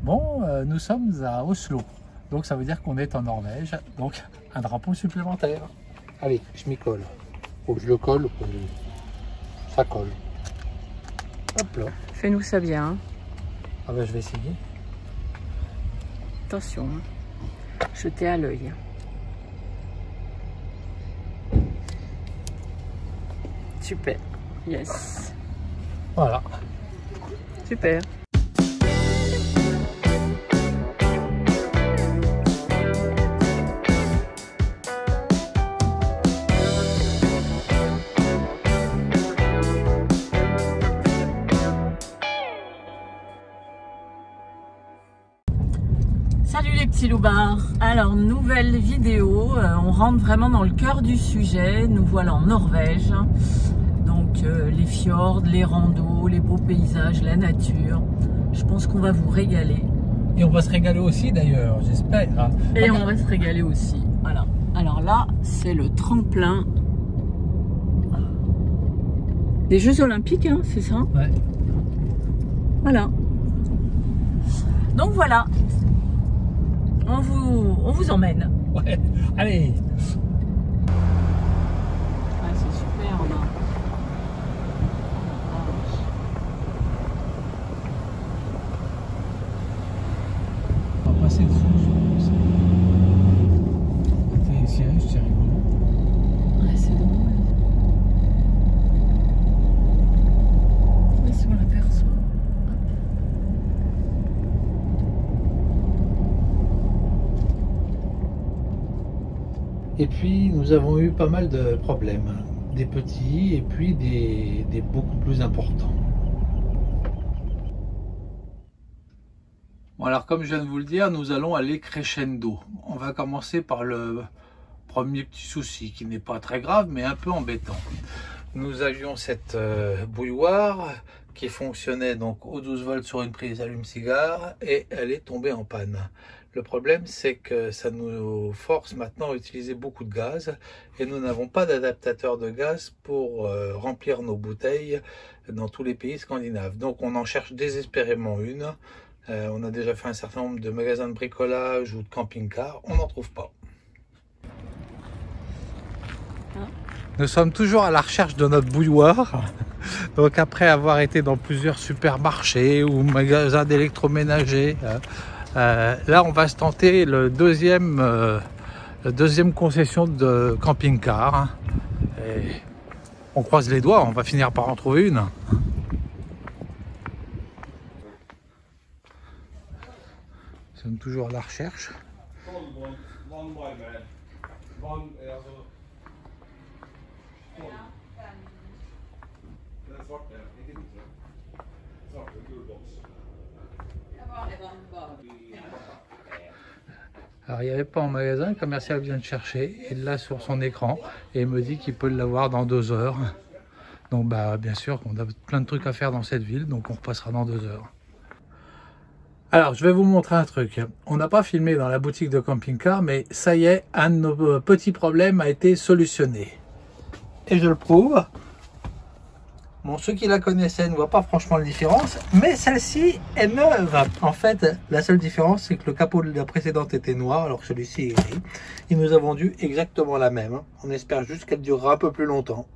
Bon, nous sommes à Oslo, donc ça veut dire qu'on est en Norvège, donc un drapeau supplémentaire. Allez, je m'y colle. Faut que je le colle, ça colle. Hop là. Fais-nous ça bien. Ah ben je vais essayer. Attention, jetez à l'œil. Super, yes. Voilà. Super. Salut les petits loupards. Alors nouvelle vidéo, on rentre vraiment dans le cœur du sujet. Nous voilà en Norvège. Donc les fjords, les randos, les beaux paysages, la nature. Je pense qu'on va vous régaler. Et on va se régaler aussi d'ailleurs, j'espère. Et on va se régaler aussi. Voilà. Alors là, c'est le tremplin des Jeux Olympiques, hein, c'est ça? Ouais. Voilà. Donc voilà. On vous emmène. Ouais, allez. Ah, c'est super, on a... On va passer dessous, je pense. C'est rigolo. Ouais, c'est drôle. Si on l'aperçoit. Et puis nous avons eu pas mal de problèmes, des petits et puis des beaucoup plus importants. Bon alors comme je viens de vous le dire, nous allons aller crescendo. On va commencer par le premier petit souci qui n'est pas très grave mais un peu embêtant. Nous avions cette bouilloire qui fonctionnait donc aux 12 volts sur une prise allume-cigare et elle est tombée en panne. Le problème, c'est que ça nous force maintenant à utiliser beaucoup de gaz et nous n'avons pas d'adaptateur de gaz pour remplir nos bouteilles dans tous les pays scandinaves. Donc on en cherche désespérément une. On a déjà fait un certain nombre de magasins de bricolage ou de camping-car, on n'en trouve pas. Nous sommes toujours à la recherche de notre bouilloire. Donc après avoir été dans plusieurs supermarchés ou magasins d'électroménager, là, on va se tenter le deuxième concession de camping-car. Et on croise les doigts, on va finir par en trouver une. Nous sommes toujours à la recherche. Alors il n'y avait pas en magasin, le commercial vient de chercher, il l'a sur son écran et il me dit qu'il peut l'avoir dans 2 heures. Donc bah bien sûr qu'on a plein de trucs à faire dans cette ville, donc on repassera dans 2 heures. Alors je vais vous montrer un truc. On n'a pas filmé dans la boutique de camping-car, mais ça y est, un de nos petits problèmes a été solutionné. Et je le prouve. Bon, ceux qui la connaissaient ne voient pas franchement la différence, mais celle-ci est neuve. En fait, la seule différence, c'est que le capot de la précédente était noir, alors que celui-ci est gris. Il nous a vendu exactement la même. On espère juste qu'elle durera un peu plus longtemps.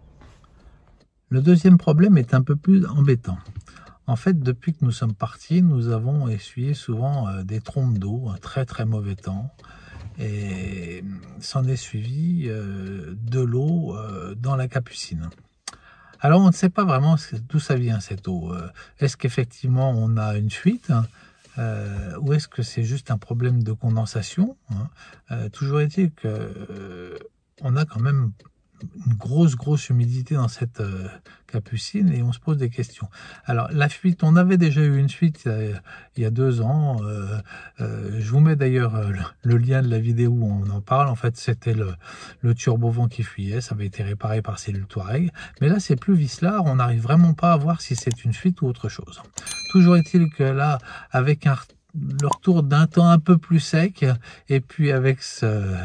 Le deuxième problème est un peu plus embêtant. En fait, depuis que nous sommes partis, nous avons essuyé souvent des trompes d'eau, un très très mauvais temps. Et s'en est suivi de l'eau dans la Capucine. Alors on ne sait pas vraiment d'où ça vient cette eau. Est-ce qu'effectivement on a une fuite ou est-ce que c'est juste un problème de condensation, toujours est-il que on a quand même une grosse humidité dans cette Capucine et on se pose des questions. Alors la fuite, on avait déjà eu une fuite il y a 2 ans. Je vous mets d'ailleurs le lien de la vidéo où on en parle. En fait, c'était le turbovent qui fuyait. Ça avait été réparé par Cellule Touareg. Mais là, c'est plus vicelard. On n'arrive vraiment pas à voir si c'est une fuite ou autre chose. Toujours est-il que là, avec le retour d'un temps un peu plus sec, et puis avec ce,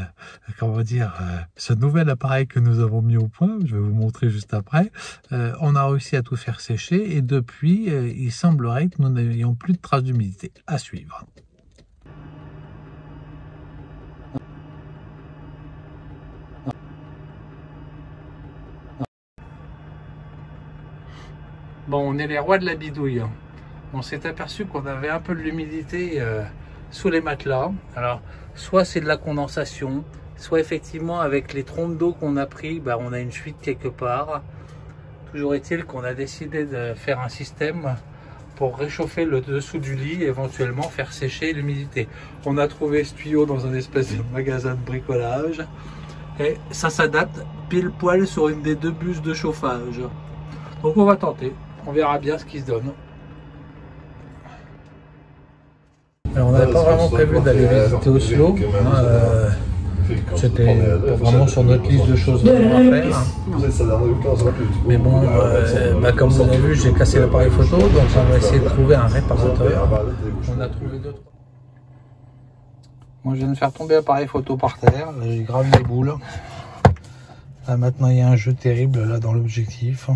comment dire, ce nouvel appareil que nous avons mis au point, je vais vous montrer juste après, on a réussi à tout faire sécher, et depuis, il semblerait que nous n'ayons plus de traces d'humidité. À suivre. Bon, on est les rois de la bidouille. On s'est aperçu qu'on avait un peu de l'humidité sous les matelas. Alors, soit c'est de la condensation, soit effectivement avec les trompes d'eau qu'on a pris, bah, on a une fuite quelque part. Toujours est-il qu'on a décidé de faire un système pour réchauffer le dessous du lit et éventuellement faire sécher l'humidité. On a trouvé ce tuyau dans un espèce de magasin de bricolage et ça s'adapte pile poil sur une des deux buses de chauffage. Donc on va tenter, on verra bien ce qui se donne. Alors on n'avait pas vraiment prévu d'aller visiter Oslo, c'était vraiment sur notre liste de choses à faire. Mais bon, comme vous avez vu, j'ai cassé l'appareil photo, donc on va essayer de trouver un réparateur. On a trouvé deux, trois. Moi je viens de faire tomber l'appareil photo par terre, j'ai gravé les boules. Là maintenant il y a un jeu terrible là dans l'objectif.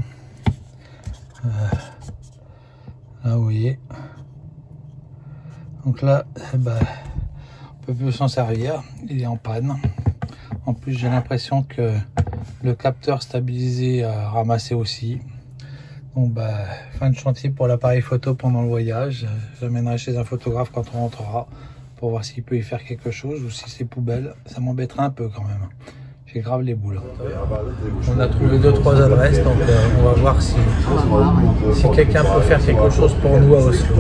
Là vous voyez. Donc là, on peut plus s'en servir, il est en panne. En plus j'ai l'impression que le capteur stabilisé a ramassé aussi. Donc fin de chantier pour l'appareil photo pendant le voyage. J'amènerai chez un photographe quand on rentrera pour voir s'il peut y faire quelque chose ou si c'est poubelle. Ça m'embêterait un peu quand même. J'ai grave les boules. On a trouvé 2-3 adresses, donc on va voir si quelqu'un peut faire quelque chose pour nous à Oslo.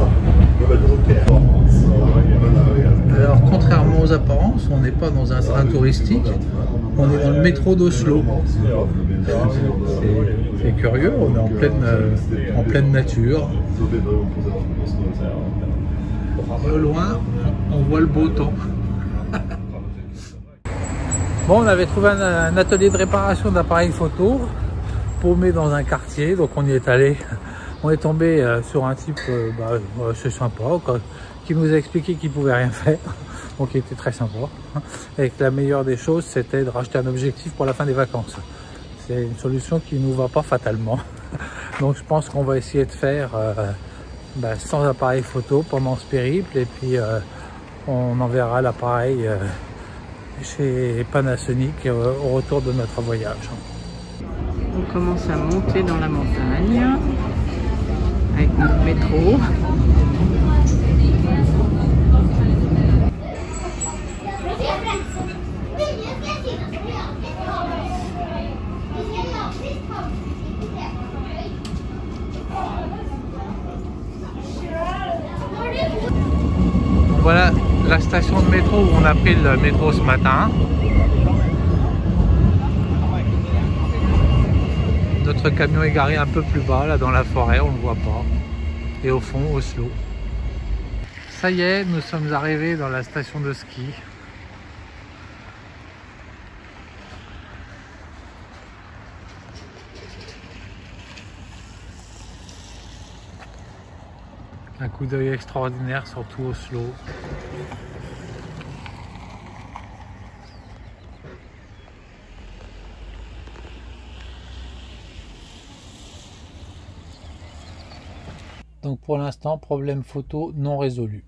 Alors contrairement aux apparences, on n'est pas dans un train touristique, on est dans le métro d'Oslo. C'est curieux, on est en pleine nature. De loin, on voit le beau temps. Bon, on avait trouvé un atelier de réparation d'appareils photo paumé dans un quartier, donc on y est allé. On est tombé sur un type, c'est sympa, quoi, qui nous a expliqué qu'il pouvait rien faire, donc il était très sympa. Et que la meilleure des choses, c'était de racheter un objectif pour la fin des vacances. C'est une solution qui ne nous va pas fatalement. Donc je pense qu'on va essayer de faire sans appareil photo pendant ce périple, et puis on enverra l'appareil chez Panasonic au retour de notre voyage. On commence à monter dans la montagne avec notre métro. Voilà la station de métro où on a pris le métro ce matin. Notre camion est garé un peu plus bas, là dans la forêt, on ne le voit pas. Et au fond, Oslo. Ça y est, nous sommes arrivés dans la station de ski. Un coup d'œil extraordinaire sur tout Oslo. Donc pour l'instant, problème photo non résolu.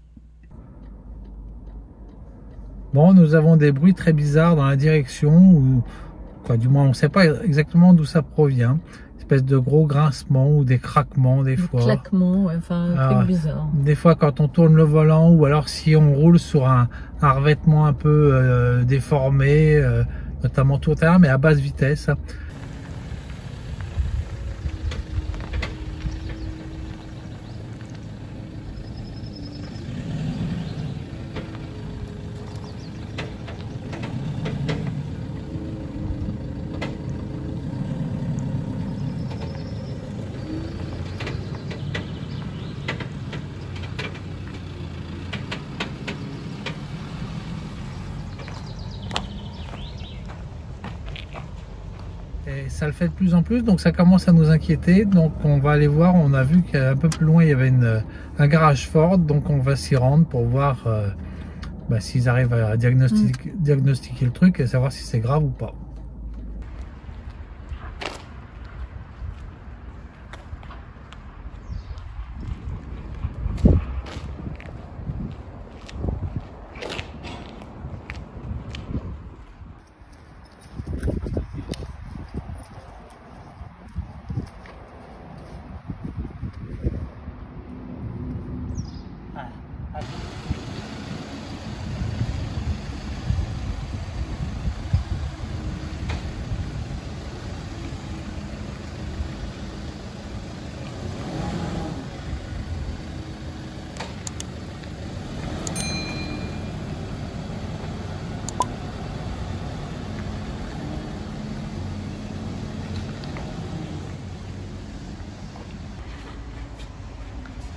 Bon, nous avons des bruits très bizarres dans la direction, ou quoi, du moins on ne sait pas exactement d'où ça provient. Espèce de gros grincements ou des craquements des fois. Claquements, ouais, enfin un truc bizarre. Des fois quand on tourne le volant, ou alors si on roule sur un revêtement un peu déformé, notamment tout à l'heure, mais à basse vitesse. ça le fait de plus en plus, donc ça commence à nous inquiéter. Donc on va aller voir, on a vu qu'un peu plus loin il y avait un garage Ford, donc on va s'y rendre pour voir s'ils arrivent à diagnostiquer le truc et savoir si c'est grave ou pas.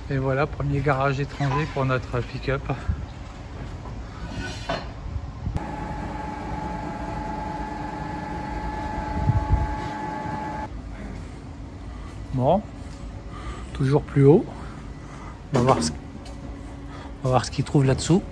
Et voilà, premier garage étranger pour notre pick-up. Bon, toujours plus haut. On va voir ce qu'il trouve là-dessous.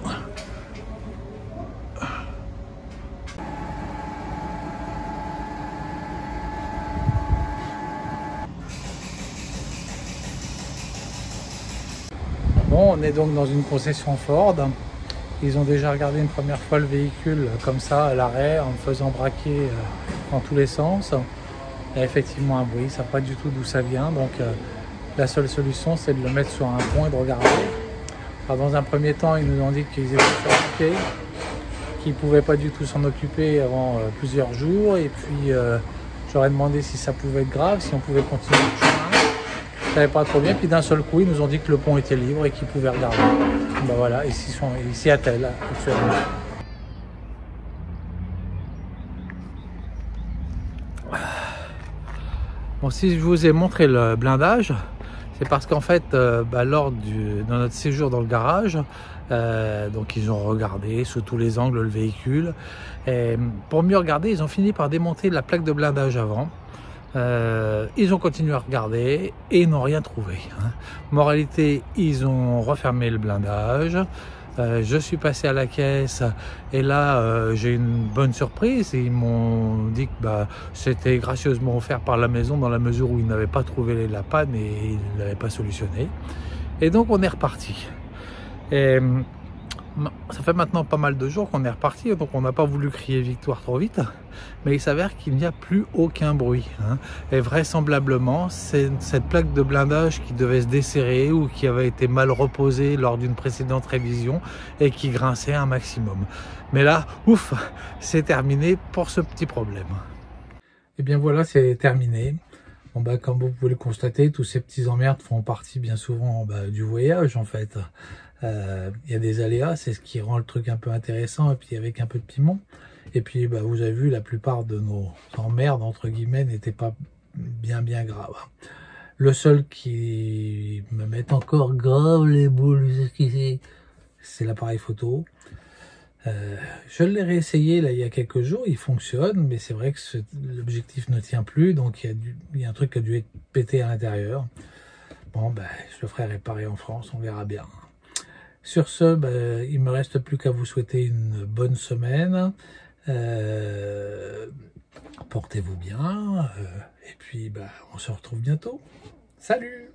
Bon, on est donc dans une concession Ford. Ils ont déjà regardé une première fois le véhicule comme ça à l'arrêt en me faisant braquer dans tous les sens. Il y a effectivement un bruit, ils ne savent pas du tout d'où ça vient. Donc la seule solution c'est de le mettre sur un pont et de regarder. Alors, dans un premier temps, ils nous ont dit qu'ils étaient surmontés, qu'ils ne pouvaient pas du tout s'en occuper avant plusieurs jours. Et puis j'aurais demandé si ça pouvait être grave, si on pouvait continuer le chemin. Je savais pas trop bien, puis d'un seul coup ils nous ont dit que le pont était libre et qu'ils pouvaient regarder. Ben voilà, ici à Tel actuellement. Bon, si je vous ai montré le blindage, c'est parce qu'en fait lors de notre séjour dans le garage, donc ils ont regardé sous tous les angles le véhicule, et pour mieux regarder ils ont fini par démonter la plaque de blindage avant. Ils ont continué à regarder et ils n'ont rien trouvé. Moralité, ils ont refermé le blindage. Je suis passé à la caisse et là j'ai une bonne surprise. Ils m'ont dit que c'était gracieusement offert par la maison dans la mesure où ils n'avaient pas trouvé la panne et ils ne l'avaient pas solutionné. Et donc on est reparti. Et ça fait maintenant pas mal de jours qu'on est reparti, donc on n'a pas voulu crier victoire trop vite, mais il s'avère qu'il n'y a plus aucun bruit. Et vraisemblablement, c'est cette plaque de blindage qui devait se desserrer ou qui avait été mal reposée lors d'une précédente révision et qui grinçait un maximum. Mais là, ouf, c'est terminé pour ce petit problème. Et bien voilà, c'est terminé. Bon comme vous pouvez le constater, tous ces petits emmerdes font partie bien souvent du voyage en fait. Il y a des aléas, c'est ce qui rend le truc un peu intéressant, et puis avec un peu de piment. Et puis vous avez vu, la plupart de nos emmerdes entre guillemets n'étaient pas bien graves. Le seul qui me met encore grave les boules, c'est l'appareil photo. Je l'ai réessayé là il y a quelques jours, il fonctionne, mais c'est vrai que l'objectif ne tient plus, donc il y a un truc qui a dû être pété à l'intérieur. Bon je le ferai réparer en France, on verra bien. Sur ce, il me reste plus qu'à vous souhaiter une bonne semaine. Portez-vous bien. Et puis, on se retrouve bientôt. Salut!